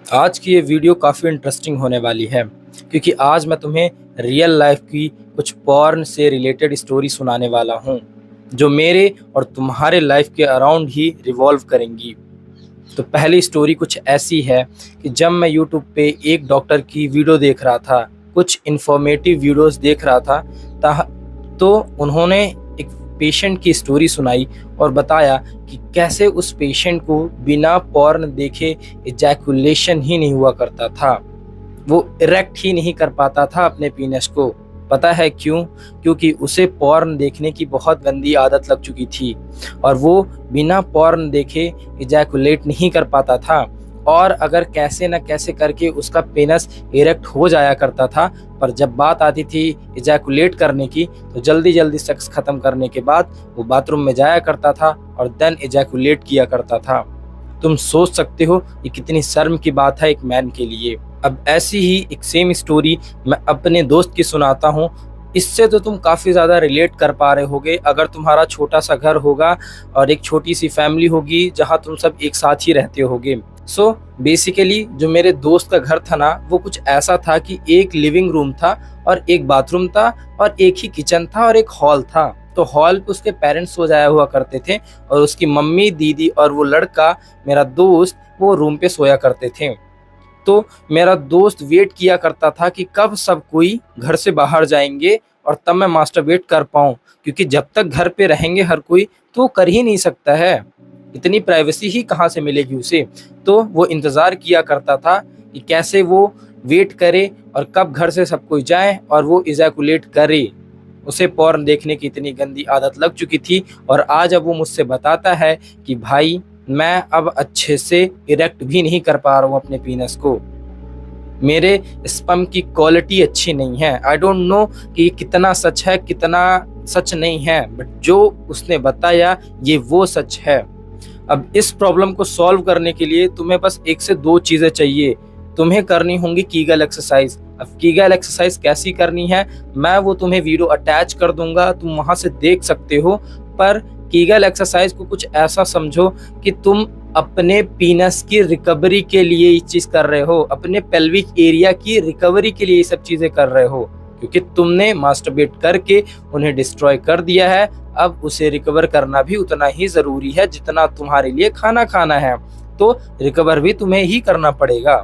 आज की ये वीडियो काफ़ी इंटरेस्टिंग होने वाली है क्योंकि आज मैं तुम्हें रियल लाइफ की कुछ पॉर्न से रिलेटेड स्टोरी सुनाने वाला हूँ जो मेरे और तुम्हारे लाइफ के अराउंड ही रिवॉल्व करेंगी। तो पहली स्टोरी कुछ ऐसी है कि जब मैं यूट्यूब पे एक डॉक्टर की वीडियो देख रहा था, कुछ इन्फॉर्मेटिव वीडियोस देख रहा था, तो उन्होंने एक पेशेंट की स्टोरी सुनाई और बताया कि कैसे उस पेशेंट को बिना पॉर्न देखे इजैकुलेशन ही नहीं हुआ करता था। वो इरेक्ट ही नहीं कर पाता था अपने पीनस को। पता है क्यों? क्योंकि उसे पॉर्न देखने की बहुत गंदी आदत लग चुकी थी और वो बिना पॉर्न देखे इजैकुलेट नहीं कर पाता था। और अगर कैसे न कैसे करके उसका पेनस इरेक्ट हो जाया करता था, पर जब बात आती थी इजैकुलेट करने की तो जल्दी जल्दी सेक्स ख़त्म करने के बाद वो बाथरूम में जाया करता था और देन इजैकुलेट किया करता था। तुम सोच सकते हो ये कितनी शर्म की बात है एक मैन के लिए। अब ऐसी ही एक सेम स्टोरी मैं अपने दोस्त की सुनाता हूँ। इससे तो तुम काफ़ी ज़्यादा रिलेट कर पा रहे होगे। अगर तुम्हारा छोटा सा घर होगा और एक छोटी सी फैमिली होगी जहाँ तुम सब एक साथ ही रहते होगे। सो बेसिकली जो मेरे दोस्त का घर था ना, वो कुछ ऐसा था कि एक लिविंग रूम था और एक बाथरूम था और एक ही किचन था और एक हॉल था। तो हॉल पे उसके पेरेंट्स सो जाया हुआ करते थे और उसकी मम्मी, दीदी और वो लड़का मेरा दोस्त वो रूम पे सोया करते थे। तो मेरा दोस्त वेट किया करता था कि कब सब कोई घर से बाहर जाएंगे और तब मैं मास्टरबेट कर पाऊँ, क्योंकि जब तक घर पे रहेंगे हर कोई तो वो कर ही नहीं सकता है। इतनी प्राइवेसी ही कहाँ से मिलेगी उसे। तो वो इंतज़ार किया करता था कि कैसे वो वेट करे और कब घर से सब कोई जाए और वो इजैकुलेट करे। उसे पॉर्न देखने की इतनी गंदी आदत लग चुकी थी और आज अब वो मुझसे बताता है कि भाई मैं अब अच्छे से इरेक्ट भी नहीं कर पा रहा हूँ अपने पीनस को। मेरे स्पर्म की क्वालिटी अच्छी नहीं है। आई डोंट नो कि ये कितना सच है कितना सच नहीं है, बट जो उसने बताया ये वो सच है। अब इस प्रॉब्लम को सॉल्व करने के लिए तुम्हें बस एक से दो चीज़ें चाहिए। तुम्हें करनी होंगी कीगल एक्सरसाइज। अब कीगल एक्सरसाइज कैसी करनी है मैं वो तुम्हें वीडियो अटैच कर दूंगा, तुम वहां से देख सकते हो। पर कीगल एक्सरसाइज को कुछ ऐसा समझो कि तुम अपने पीनस की रिकवरी के लिए ये चीज़ कर रहे हो, अपने पेल्विक एरिया की रिकवरी के लिए ये सब चीज़ें कर रहे हो, क्योंकि तुमने मास्टरबेट करके उन्हें डिस्ट्रॉय कर दिया है। अब उसे रिकवर करना भी उतना ही ज़रूरी है जितना तुम्हारे लिए खाना खाना है। तो रिकवर भी तुम्हें ही करना पड़ेगा।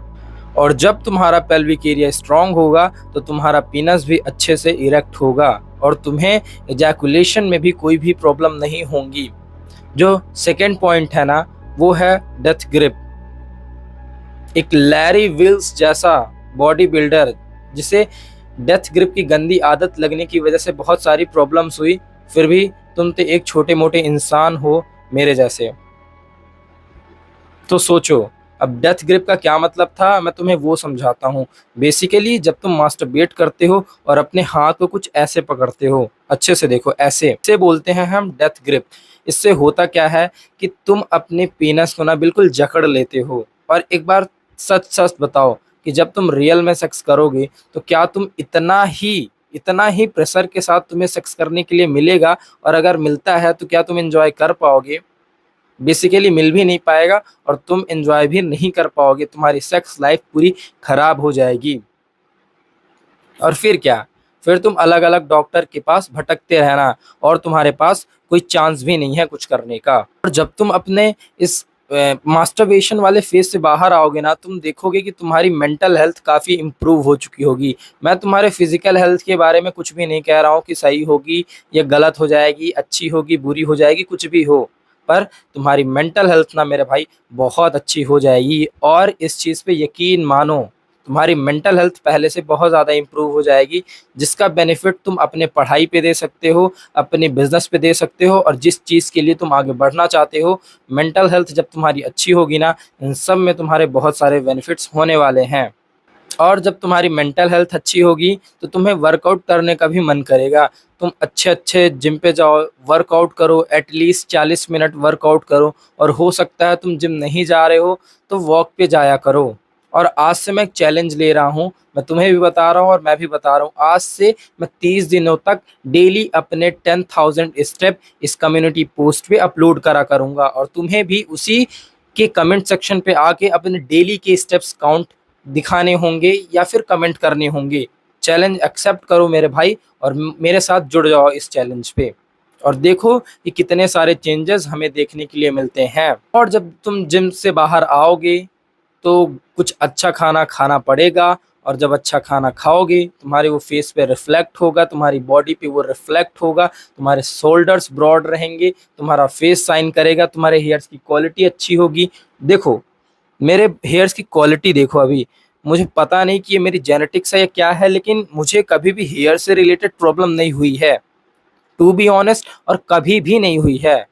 और जब तुम्हारा पेल्विक एरिया स्ट्रांग होगा तो तुम्हारा पीनस भी अच्छे से इरेक्ट होगा और तुम्हें एजैकुलेशन में भी कोई भी प्रॉब्लम नहीं होंगी। जो सेकेंड पॉइंट है ना, वो है डेथ ग्रिप। एक लैरी विल्स जैसा बॉडी बिल्डर जिसे डेथ ग्रिप की गंदी आदत लगने की वजह से बहुत सारी प्रॉब्लम्स हुई, फिर भी तुम तो एक छोटे मोटे इंसान हो मेरे जैसे। तो सोचो, अब डेथ ग्रिप का क्या मतलब था मैं तुम्हें वो समझाता हूँ। बेसिकली जब तुम मास्टरबेट करते हो और अपने हाथ को कुछ ऐसे पकड़ते हो, अच्छे से देखो, ऐसे इसे बोलते हैं हम डेथ ग्रिप। इससे होता क्या है कि तुम अपने पेनस को ना बिल्कुल जकड़ लेते हो। और एक बार सच सच बताओ कि जब तुम रियल में सेक्स करोगे तो क्या तुम इतना ही प्रेशर के साथ तुम्हें सेक्स करने के लिए मिलेगा? और अगर मिलता है तो क्या तुम एंजॉय कर पाओगे? बेसिकली मिल भी नहीं पाएगा और तुम एंजॉय भी नहीं कर पाओगे। तुम्हारी सेक्स लाइफ पूरी खराब हो जाएगी। और फिर क्या? फिर तुम अलग अलग डॉक्टर के पास भटकते रहना और तुम्हारे पास कोई चांस भी नहीं है कुछ करने का। और जब तुम अपने इस मास्टरबेशन वाले फेज से बाहर आओगे ना, तुम देखोगे कि तुम्हारी मेंटल हेल्थ काफ़ी इम्प्रूव हो चुकी होगी। मैं तुम्हारे फिजिकल हेल्थ के बारे में कुछ भी नहीं कह रहा हूँ कि सही होगी या गलत हो जाएगी, अच्छी होगी, बुरी हो जाएगी, कुछ भी हो। पर तुम्हारी मेंटल हेल्थ ना मेरे भाई बहुत अच्छी हो जाएगी। और इस चीज़ पे यकीन मानो, तुम्हारी मेंटल हेल्थ पहले से बहुत ज़्यादा इम्प्रूव हो जाएगी, जिसका बेनिफिट तुम अपने पढ़ाई पे दे सकते हो, अपने बिजनेस पे दे सकते हो और जिस चीज़ के लिए तुम आगे बढ़ना चाहते हो। मेंटल हेल्थ जब तुम्हारी अच्छी होगी ना, इन सब में तुम्हारे बहुत सारे बेनिफिट्स होने वाले हैं। और जब तुम्हारी मेंटल हेल्थ अच्छी होगी तो तुम्हें वर्कआउट करने का भी मन करेगा। तुम अच्छे अच्छे जिम पे जाओ, वर्कआउट करो, एटलीस्ट 40 मिनट वर्कआउट करो। और हो सकता है तुम जिम नहीं जा रहे हो तो वॉक पे जाया करो। और आज से मैं एक चैलेंज ले रहा हूँ, मैं तुम्हें भी बता रहा हूँ और मैं भी बता रहा हूँ, आज से मैं 30 दिनों तक डेली अपने 10,000 स्टेप इस कम्युनिटी पोस्ट पे अपलोड करा करूँगा और तुम्हें भी उसी के कमेंट सेक्शन पे आके अपने डेली के स्टेप्स काउंट दिखाने होंगे या फिर कमेंट करने होंगे। चैलेंज एक्सेप्ट करो मेरे भाई और मेरे साथ जुड़ जाओ इस चैलेंज पे और देखो कि कितने सारे चेंजेस हमें देखने के लिए मिलते हैं। और जब तुम जिम से बाहर आओगे तो कुछ अच्छा खाना खाना पड़ेगा और जब अच्छा खाना खाओगे तुम्हारे वो फेस पे रिफ्लेक्ट होगा, तुम्हारी बॉडी पे वो रिफ्लेक्ट होगा, तुम्हारे शोल्डर्स ब्रॉड रहेंगे, तुम्हारा फेस शाइन करेगा, तुम्हारे हेयर्स की क्वालिटी अच्छी होगी। देखो मेरे हेयर्स की क्वालिटी देखो अभी, मुझे पता नहीं कि ये मेरी जेनेटिक्स है या क्या है, लेकिन मुझे कभी भी हेयर से रिलेटेड प्रॉब्लम नहीं हुई है, टू बी ऑनेस्ट, और कभी भी नहीं हुई है।